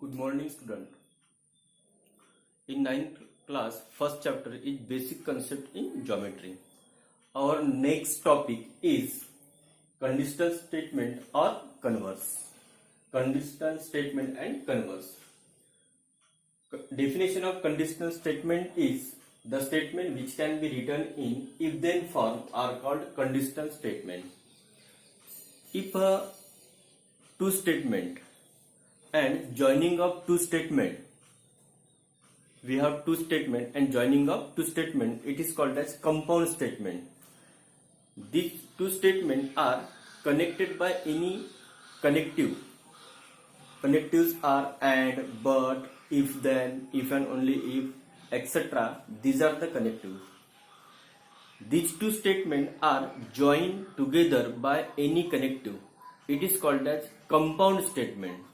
Good morning, student. In ninth class, first chapter is basic concept in geometry. Our next topic is conditional statement or converse. Conditional statement and converse. Definition of conditional statement is the statement which can be written in if-then form are called conditional statement. If a two statement and joining of two statement, we have two statement and joining of two statement, it is called as compound statement. These two statements are connected by any connective. Connectives are and, but, if, then, if and only if, etc. These are the connectives. These two statements are joined together by any connective. It is called as compound statement.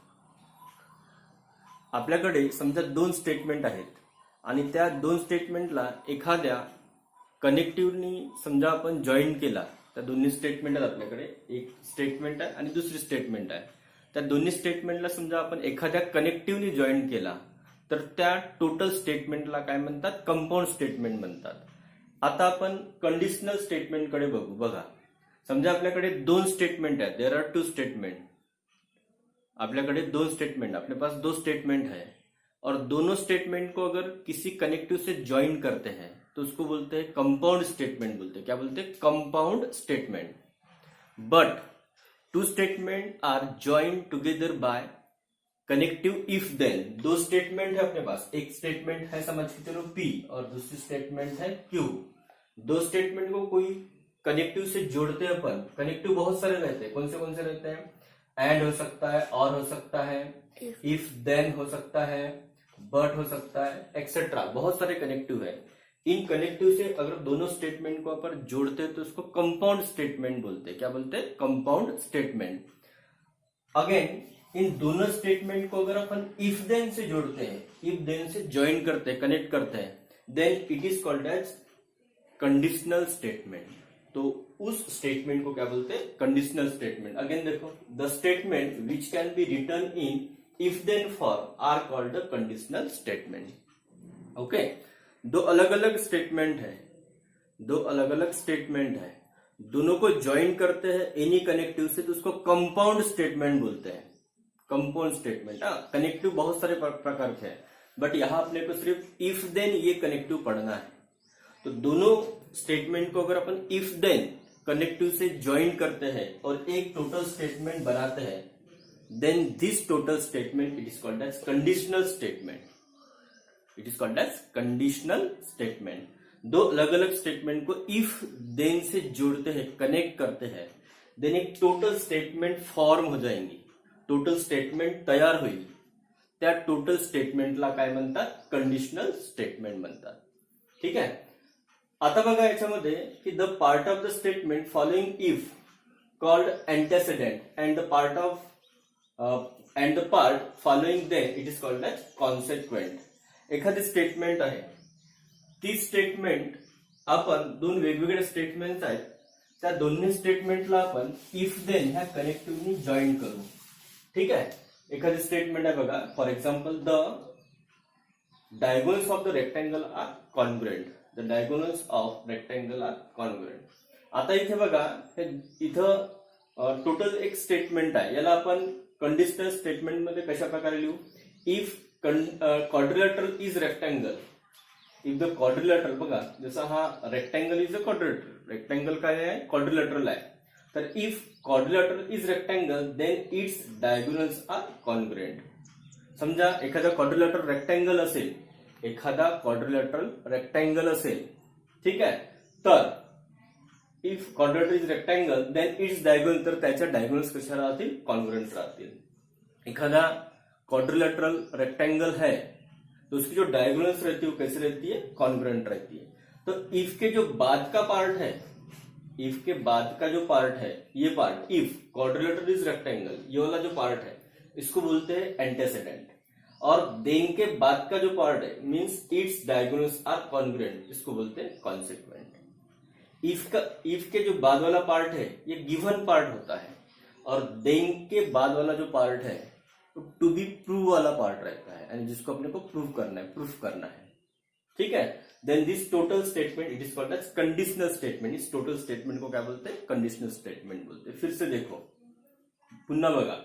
आपल्याकडे समजा दोन statement आहेत आणि त्या दोन स्टेटमेंटला एखाद्या कनेक्टिव्हनी समजा आपण जॉईन केला. त्या दोन्ही स्टेटमेंट आहेत, आपल्याकडे एक स्टेटमेंट आहे आणि दुसरी स्टेटमेंट आहे. त्या दोन्ही स्टेटमेंटला समजा आपण एखाद्या कनेक्टिव्हनी जॉईन केला तर त्या टोटल स्टेटमेंटला काय म्हणतात? कंपाऊंड स्टेटमेंट म्हणतात. आता आपण कंडिशनल स्टेटमेंट कडे बघू. बघा, समजा आपल्याकडे दोन स्टेटमेंट आहेत. There are two statement. आपल्याकडे दोन स्टेटमेंट, अपने पास दो स्टेटमेंट है और दोनों स्टेटमेंट को अगर किसी कनेक्टिव से ज्वाइन करते हैं तो उसको बोलते हैं कंपाउंड स्टेटमेंट. बोलते हैं क्या? बोलते हैं compound statement. But two statement are join together by connective if then. दो स्टेटमेंट है अपने पास. एक स्टेटमेंट है समझ के चलो P और दूसरी स्टेटमेंट है Q. दो स्टेटमेंट को कोई कनेक्टिव से जोड़ते हैं अपन. कनेक्टिव बहुत सारे रहते हैं. कौन से रहते हैं? एंड हो सकता है, और हो सकता है, इफ देन हो सकता है, बट हो सकता है, एक्सेट्रा. बहुत सारे कनेक्टिव है. इन कनेक्टिव से अगर दोनों स्टेटमेंट को अपन जोड़ते हैं तो उसको कंपाउंड स्टेटमेंट बोलते हैं. क्या बोलते हैं? Compound statement. अगेन इन दोनों स्टेटमेंट को अगर अपन इफ देन से जोड़ते हैं, इफ देन से ज्वाइन करते हैं, कनेक्ट करते हैं, then it is called as conditional statement. तो उस स्टेटमेंट को क्या बोलते हैं? Conditional statement. अगेन देखो, the statement which can be written in if then form are called the conditional statement. Okay, दो अलग अलग स्टेटमेंट है. दो अलग अलग स्टेटमेंट है, दोनों को ज्वाइन करते हैं एनी कनेक्टिव से तो उसको कंपाउंड स्टेटमेंट बोलते हैं. Compound statement. कनेक्टिव बहुत सारे प्रकार के हैं, बट यहां अपने को सिर्फ इफ देन ये कनेक्टिव पढ़ना है. तो दोनों स्टेटमेंट को अगर अपन इफ देन कनेक्टिव से ज्वाइन करते हैं और एक टोटल स्टेटमेंट बनाते हैं, then this total statement it is called as conditional statement. It is called as conditional statement. दो अलग अलग स्टेटमेंट को इफ देन से जोड़ते हैं, कनेक्ट करते हैं, देन एक टोटल स्टेटमेंट फॉर्म हो जाएंगी. टोटल स्टेटमेंट तयार होईल. त्या टोटल स्टेटमेंटला काय म्हणतात? कंडिशनल स्टेटमेंट म्हणतात. ठीक आहे. आता बघा याच्यामध्ये की the part of the statement following if called antecedent and the part following then it is called as consequent. एखादी स्टेटमेंट आहे, ती स्टेटमेंट आपण दोन वेगवेगळे स्टेटमेंट आहेत, त्या दोन्ही स्टेटमेंटला आपण इफ देन ह्या कनेक्टिव्हनी जॉईन करू. ठीक आहे. एखादी स्टेटमेंट आहे बघा, for example the diagonals of the rectangle are congruent. The diagonals of rectangle are congruent. आता इथे बघा, इथं टोटल एक स्टेटमेंट आहे, याला आपण कंडिशनल स्टेटमेंट मध्ये कशा प्रकारे लिहू? If quadrilateral is rectangle. If the quadrilateral, बघा जसा हा rectangle is a quadrilateral. Rectangle काय आहे? क्वाड्रिलेटरल आहे. तर if quadrilateral is rectangle then its diagonals are congruent. समजा एखादा क्वाड्रिलेटरल रेक्टँगल असेल, एखादा क्वाड्रिलेटरल रेक्टँगल असेल, ठीक आहे, तर if quadrilateral is rectangle then its diagonal, तर त्याच्या डायगोनल्स कशा राहतील? कॉन्ग्रुएंट राहतील. एखादा क्वाड्रिलेटरल रेक्टँगल है तो उसकी जो डायगोनल्स रहती है वो कैसे रहती है? कॉन्ग्रुएंट रहती है. तो इफ के जो बाद का पार्ट है, इफ के बाद का जो पार्ट है, ये part if quadrilateral is rectangle, ये वाला जो पार्ट है इसको बोलते हैं एंटेसिडेंट. और देन के बाद का जो पार्ट है means its diagonals are congruent, इसको बोलते हैं कॉन्सिक्वेंट. इफ के जो बाद वाला पार्ट है ये गिवन पार्ट होता है और देन के बाद वाला जो पार्ट है टू बी प्रूव वाला पार्ट रहता है, यानी जिसको अपने को प्रूव करना है। ठीक है, then this total statement it is called as conditional statement. इस टोटल स्टेटमेंट को क्या बोलते हैं? कंडीशनल स्टेटमेंट बोलते हैं। फिर से देखो, पुन्हा बघा,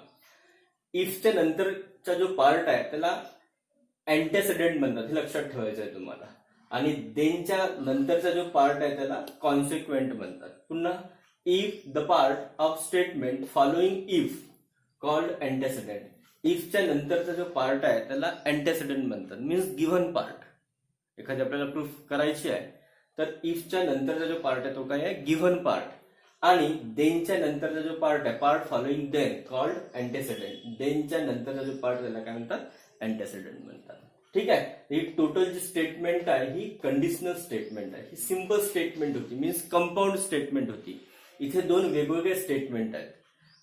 इफच्या नंतरचा जो पार्ट आहे त्याला अँटेसिडेंट म्हणतात, हे लक्षात ठेवायचं आहे तुम्हाला, आणि देनच्या नंतरचा जो पार्ट आहे त्याला कॉन्सिक्वेंट म्हणतात। पुन्हा, if the part of statement following if called antecedent, इफच्या नंतरचा जो पार्ट आहे त्याला अँटेसिडेंट म्हणतात, मीन्स गिव्हन पार्ट। एखादी आपल्याला प्रूफ करायची आहे तर इफच्या नंतरचा जो पार्ट आहे तो काय आहे? गिव्हन पार्ट, आणि देनच्या नंतरचा जो पार्ट आहे, पार्ट फॉलोइंग देन कॉल्ड अँटेसिडेंट, देनच्या नंतरचा जो पार्ट त्याला काय म्हणतात? अँटेसिडेंट म्हणतात। ठीक आहे, ही टोटल जी स्टेटमेंट आहे ही कंडिशनल स्टेटमेंट आहे। ही सिंपल स्टेटमेंट होती, मीन्स कंपाऊंड स्टेटमेंट होती। इथे दोन वेगवेगळे स्टेटमेंट आहेत।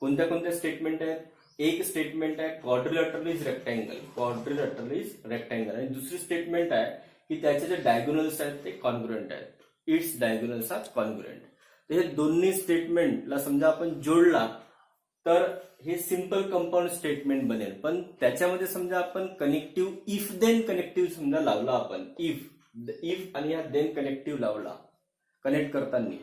कोणत्या कोणत्या स्टेटमेंट आहेत? एक स्टेटमेंट आहे quadrilateral is rectangle, quadrilateral is rectangle, आणि दुसरी स्टेटमेंट आहे की त्याचे जे डायगोनल्स आहेत ते कॉन्ग्रुएंट आहेत, इट्स डायगोनल्स आर कॉन्ग्रुएंट। तर हे दोन्ही स्टेटमेंटला समजा आपण जोडला तर हे सिंपल कंपाऊंड स्टेटमेंट बनेल, पण त्याच्यामध्ये समजा आपण कनेक्टिव्ह इफ देन कनेक्टिव्ह समजा लावला, आपण इफ आणि हा देन कनेक्टिव्ह लावला कनेक्ट करताना,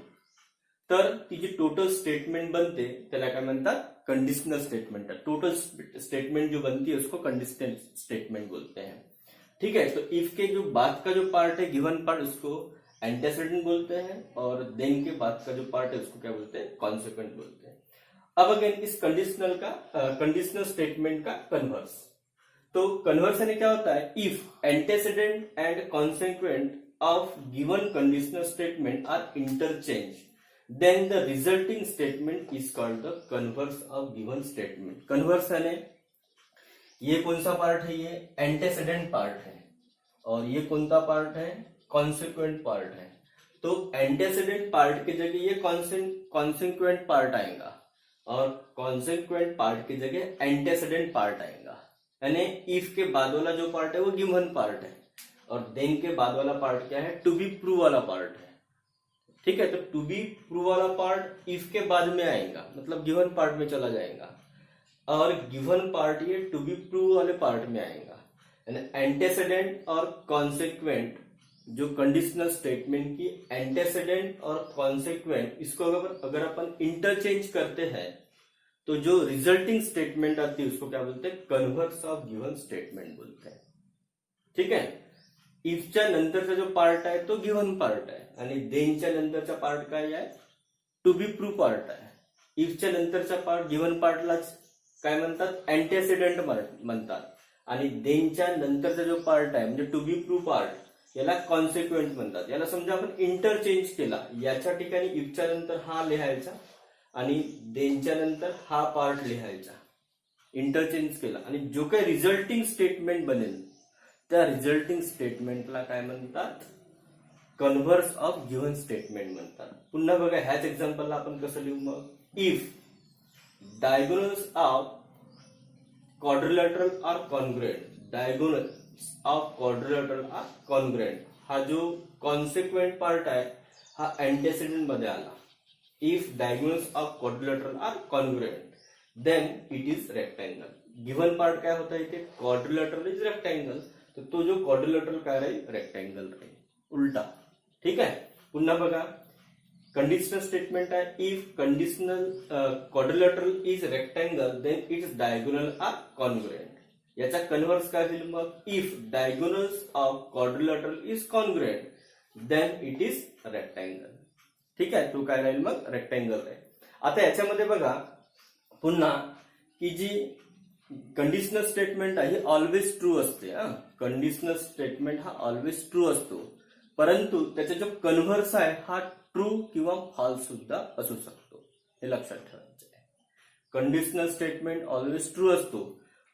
तर ती जी टोटल स्टेटमेंट बनते त्याला काय म्हणतात? Conditional statement. टोटल स्टेटमेंट जो बनती है उसको कंडीशनल स्टेटमेंट बोलते हैं। ठीक है, तो इफ के जो बाद का जो पार्ट है गिवन पार्ट, उसको एंटेसिडेंट बोलते हैं, और देन के बाद का जो पार्ट है उसको क्या बोलते हैं? कॉन्सिक्वेंट बोलते हैं। अब अगेन इस कंडीशनल स्टेटमेंट का कन्वर्स, तो कन्वर्स यानी क्या होता है? If antecedent and consequent of given conditional statement are interchange, then the resulting statement is called the converse of given statement। Converse यानी ये कौन सा पार्ट है? ये एंटेसिडेंट पार्ट है, और ये कौन सा पार्ट है? कॉन्सिक्वेंट पार्ट है। तो एंटेसिडेंट पार्ट की जगह ये कॉन्सिक्वेंट पार्ट आएगा, और कॉन्सिक्वेंट पार्ट की जगह एंटेसिडेंट पार्ट आएगा। यानी इफ के बाद वाला जो पार्ट है वो गिवन पार्ट है, और देन के बाद वाला पार्ट क्या है? टू बी प्रूव वाला पार्ट है। ठीक है, तो टू बी प्रूव वाला पार्ट इफ के बाद में आएगा, मतलब गिवन पार्ट में चला जाएगा, और गिवन पार्ट ये टू बी प्रूव वाले पार्ट में आएगा। एंटेसिडेंट और कॉन्सिक्वेंट, जो कंडीशनल स्टेटमेंट की एंटेसिडेंट और कॉन्सिक्वेंट, इसको अगर अपन इंटरचेंज करते हैं तो जो रिजल्टिंग स्टेटमेंट आती है उसको क्या बोलते हैं? कन्वर्स ऑफ गिवन स्टेटमेंट बोलते हैं। ठीक है, इफच्या नंतरचा जो पार्ट आहे तो गिव्हन पार्ट आहे, आणि देनच्या नंतरचा पार्ट काय आहे? टू बी प्रूव पार्ट आहे। इफच्या नंतरचा पार्ट गिव्हन पार्टलाच काय म्हणतात? अँटेसिडेंट म्हणतात, आणि देनच्या नंतरचा जो पार्ट आहे म्हणजे टू बी प्रूव पार्ट याला कॉन्सिक्वेंट म्हणतात। याला समजा आपण इंटरचेंज केला, याच्या ठिकाणी इफच्या नंतर हा लिहायचा आणि देनच्या नंतर हा पार्ट लिहायचा, इंटरचेंज केला, आणि जो काही रिझल्टिंग स्टेटमेंट बनेल त्या रिझल्टिंग स्टेटमेंटला काय म्हणतात? कन्वर्स ऑफ गिव्हन स्टेटमेंट म्हणतात। पुन्हा बघा, ह्याच एक्झाम्पलला आपण कसं लिहू मग? If diagonals of quadrilateral are congruent, diagonals of quadrilateral are congruent, हा जो कॉन्सिक्वेंट पार्ट आहे हा अँटेसिडेंट मध्ये आला। If diagonals of quadrilateral are congruent then it is rectangle. Given part काय होता इथे? क्वाड्रिलॅटरल इज रेक्टँगल, तर तो जो क्वाड्रिलॅटरल काय राहील? रेक्टँगल राहील, उलटा। ठीक आहे, पुन्हा बघा, कंडिशनल स्टेटमेंट आहे if conditional quadrilateral is rectangle then its diagonal are congruent. याचा कन्वर्स काय होईल मग? If diagonals of quadrilateral is congruent then it is rectangle. ठीक आहे, तो काय राहील मग? रेक्टँगल राहील। आता याच्यामध्ये बघा पुन्हा की जी कंडिशनल स्टेटमेंट आहे ऑलवेज ट्रू असते। कंडिशनल स्टेटमेंट हा ऑलवेज ट्रू असतो, परंतु त्याचा जो कन्व्हर्स आहे हा ट्रू किंवा फॉल्स सुद्धा असू शकतो, हे लक्षात ठेवायचं आहे। कंडिशनल स्टेटमेंट ऑलवेज ट्रू असतो,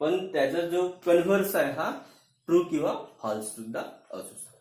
पण त्याचा जो कन्व्हर्स आहे हा ट्रू किंवा फॉल्स सुद्धा असू शकतो।